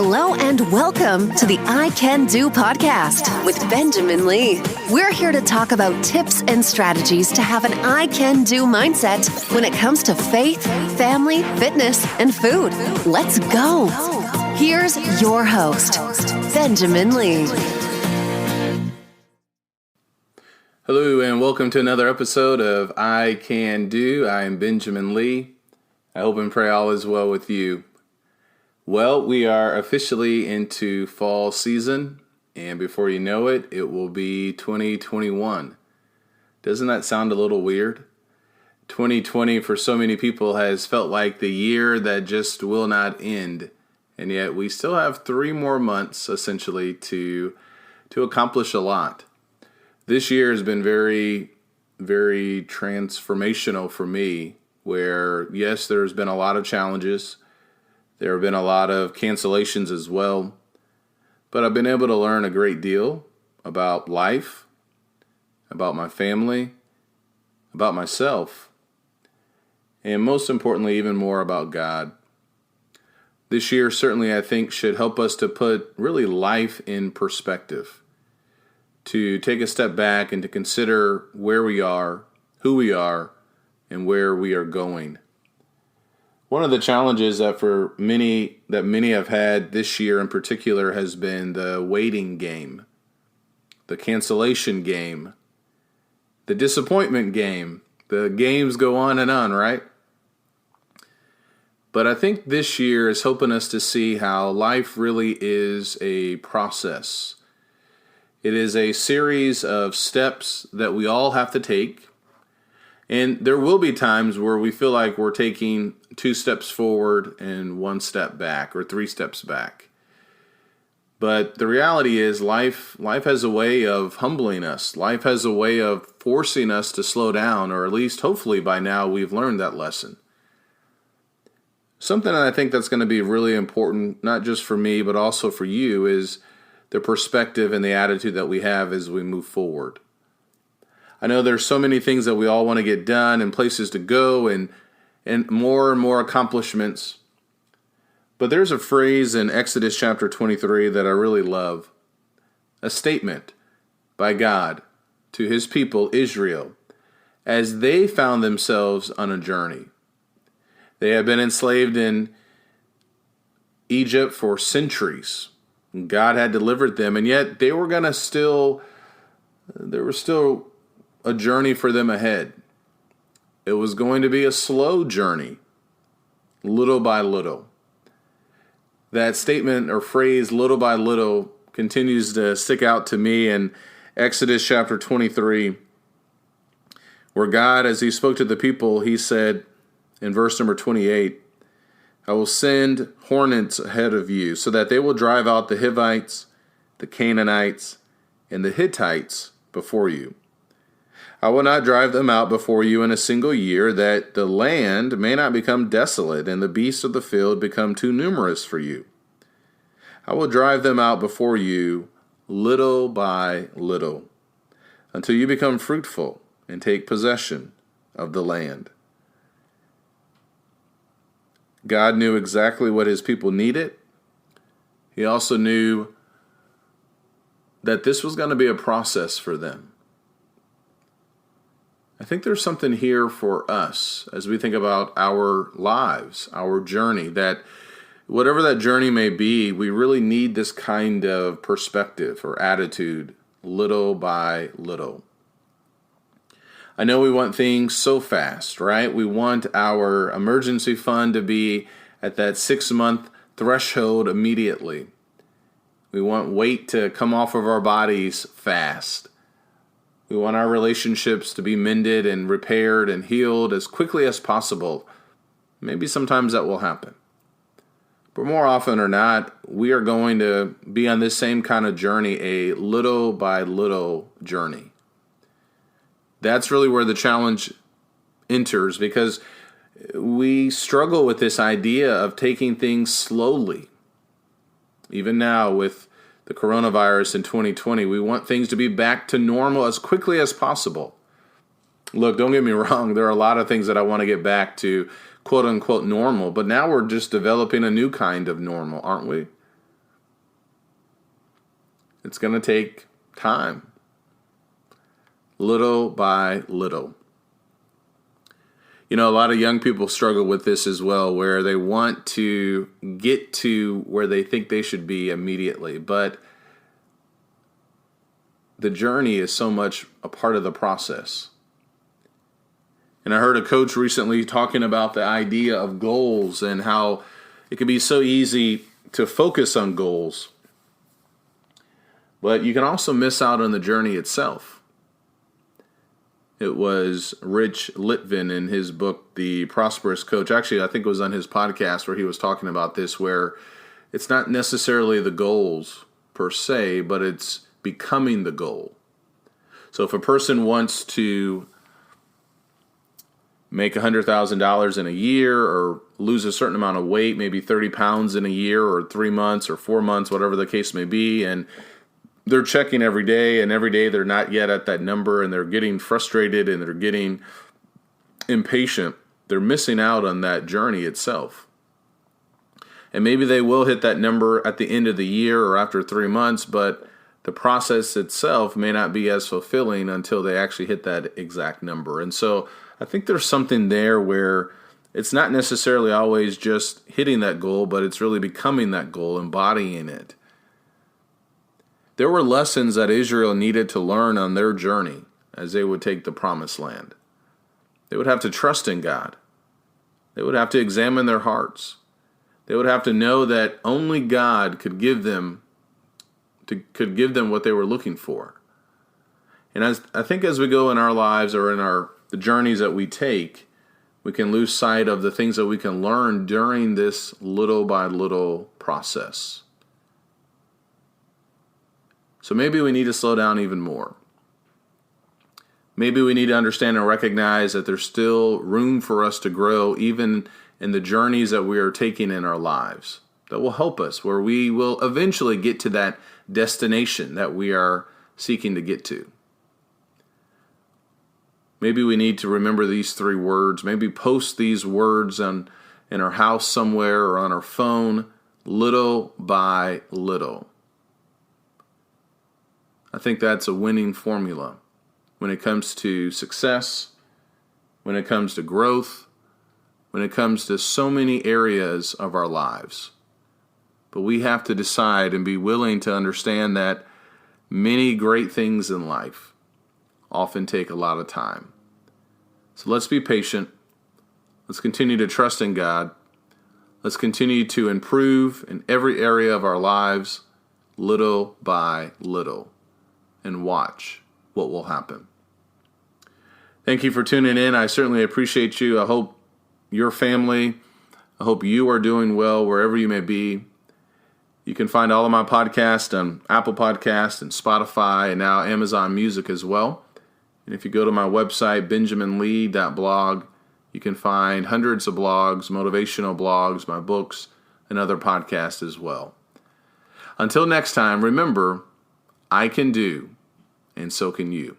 Hello and welcome to the I Can Do podcast with Benjamin Lee. We're here to talk about tips and strategies to have an I Can Do mindset when it comes to faith, family, fitness, and food. Let's go. Here's your host, Benjamin Lee. Hello and welcome to another episode of I Can Do. I am Benjamin Lee. I hope and pray all is well with you. Well, we are officially into fall season, and before you know it, it will be 2021. Doesn't that sound a little weird? 2020 for so many people has felt like the year that just will not end, and yet we still have 3 more months essentially to accomplish a lot. This year has been very, very transformational for me, where yes, there's been a lot of challenges. There have been a lot of cancellations as well, but I've been able to learn a great deal about life, about my family, about myself, and most importantly, even more about God. This year certainly, I think, should help us to put really life in perspective, to take a step back and to consider where we are, who we are, and where we are going. One of the challenges that many have had this year in particular has been the waiting game, the cancellation game, the disappointment game. The games go on and on, right? But I think this year is helping us to see how life really is a process. It is a series of steps that we all have to take. And there will be times where we feel like we're taking 2 steps forward and 1 step back, or 3 steps back. But the reality is life has a way of humbling us. Life has a way of forcing us to slow down, or at least hopefully by now we've learned that lesson. Something that I think that's going to be really important, not just for me, but also for you, is the perspective and the attitude that we have as we move forward. I know there's so many things that we all want to get done and places to go and more accomplishments. But there's a phrase in Exodus chapter 23 that I really love. A statement by God to his people, Israel, as they found themselves on a journey. They had been enslaved in Egypt for centuries. God had delivered them, and yet there was still a journey for them ahead. It was going to be a slow journey, little by little. That statement or phrase, little by little, continues to stick out to me in Exodus chapter 23, where God, as he spoke to the people, he said in verse number 28, I will send hornets ahead of you so that they will drive out the Hivites, the Canaanites, and the Hittites before you. I will not drive them out before you in a single year, that the land may not become desolate and the beasts of the field become too numerous for you. I will drive them out before you little by little, until you become fruitful and take possession of the land. God knew exactly what his people needed. He also knew that this was going to be a process for them. I think there's something here for us as we think about our lives, our journey, that whatever that journey may be, we really need this kind of perspective or attitude little by little. I know we want things so fast, right? We want our emergency fund to be at that 6-month threshold immediately. We want weight to come off of our bodies fast. We want our relationships to be mended and repaired and healed as quickly as possible. Maybe sometimes that will happen. But more often or not, we are going to be on this same kind of journey, a little by little journey. That's really where the challenge enters, because we struggle with this idea of taking things slowly. Even now with the coronavirus in 2020, we want things to be back to normal as quickly as possible. Look, don't get me wrong, there are a lot of things that I want to get back to quote unquote normal, but now we're just developing a new kind of normal, aren't we? It's going to take time, little by little. You know, a lot of young people struggle with this as well, where they want to get to where they think they should be immediately. But the journey is so much a part of the process. And I heard a coach recently talking about the idea of goals and how it can be so easy to focus on goals, but you can also miss out on the journey itself. It was Rich Litvin in his book, The Prosperous Coach. Actually, I think it was on his podcast where he was talking about this, where it's not necessarily the goals per se, but it's becoming the goal. So if a person wants to make $100,000 in a year or lose a certain amount of weight, maybe 30 pounds in a year or 3 months or 4 months, whatever the case may be, and they're checking every day, and every day they're not yet at that number, and they're getting frustrated and they're getting impatient, they're missing out on that journey itself. And maybe they will hit that number at the end of the year or after 3 months, but the process itself may not be as fulfilling until they actually hit that exact number. And so I think there's something there where it's not necessarily always just hitting that goal, but it's really becoming that goal, embodying it. There were lessons that Israel needed to learn on their journey as they would take the promised land. They would have to trust in God. They would have to examine their hearts. They would have to know that only God could give them what they were looking for. And I think as we go in our lives or in the journeys that we take, we can lose sight of the things that we can learn during this little by little process. So maybe we need to slow down even more. Maybe we need to understand and recognize that there's still room for us to grow even in the journeys that we are taking in our lives that will help us, where we will eventually get to that destination that we are seeking to get to. Maybe we need to remember these 3 words, maybe post these words in our house somewhere or on our phone, little by little. I think that's a winning formula when it comes to success, when it comes to growth, when it comes to so many areas of our lives. But we have to decide and be willing to understand that many great things in life often take a lot of time. So let's be patient. Let's continue to trust in God. Let's continue to improve in every area of our lives, little by little, and watch what will happen. Thank you for tuning in. I certainly appreciate you. I hope your family, I hope you are doing well wherever you may be. You can find all of my podcasts on Apple Podcasts and Spotify and now Amazon Music as well. And if you go to my website, benjaminlee.blog, you can find hundreds of blogs, motivational blogs, my books, and other podcasts as well. Until next time, remember, I can do, and so can you.